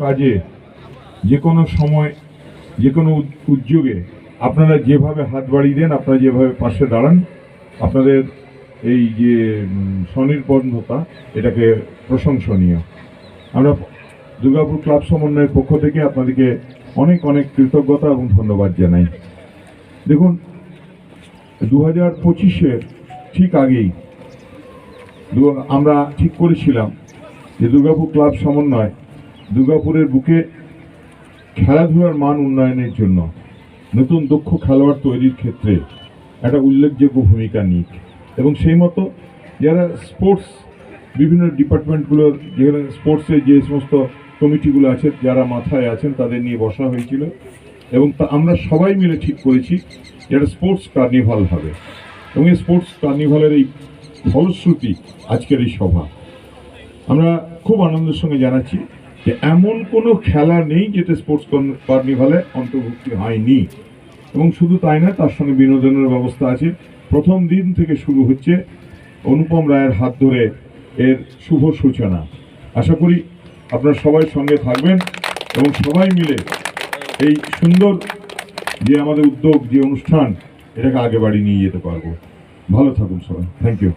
কাজে, যে কোনো সময়, যে কোনো উদ্যোগে আপনারা যেভাবে হাত বাড়িয়ে দেন, আপনারা যেভাবে পাশে দাঁড়ান, আপনাদের এই যে স্বনির্বন্ধতা, এটাকে প্রশংসনীয়। আমরা দুর্গাপুর ক্লাব সমন্বয়ের পক্ষ থেকে আপনাদেরকে অনেক অনেক কৃতজ্ঞতা এবং ধন্যবাদ জানাই। দেখুন, 2025-এর ঠিক আগেই আমরা ঠিক করেছিলাম যে দুর্গাপুর ক্লাব সমন্বয় দুর্গাপুরের বুকে খেলাধুলার মান উন্নয়নের জন্য নতুন দক্ষ খেলোয়াড় তৈরির ক্ষেত্রে একটা উল্লেখযোগ্য ভূমিকা নিক, এবং সেই মতো যারা স্পোর্টস বিভিন্ন ডিপার্টমেন্টগুলোর, যেখানে স্পোর্টসের যে সমস্ত কমিটিগুলো আছে, যারা মাথায় আছেন, তাদের নিয়ে বসা হয়েছিল, এবং আমরা সবাই মিলে ঠিক করেছি যেটা স্পোর্টস কার্নিভাল হবে, এবং এই স্পোর্টস কার্নিভালের এই ফলশ্রুতি আজকের এই সভা। আমরা খুব আনন্দের সঙ্গে জানাচ্ছি যে এমন কোনো খেলা নেই যেটা স্পোর্টস কার্নিভালে অন্তর্ভুক্তি হয়নি, এবং শুধু তাই না, তার সঙ্গে বিনোদনের ব্যবস্থা আছে। প্রথম দিন থেকে শুরু হচ্ছে অনুপম রায়ের হাত ধরে এর শুভ সূচনা। আশা করি আপনারা সবাই সঙ্গে থাকবেন এবং সবাই মিলে এই সুন্দর যে আমাদের উদ্যোগ, যে অনুষ্ঠান, এটাকে আগে বাড়িয়ে নিয়ে যেতে পারবো। ভালো থাকুন সবাই। Thank you.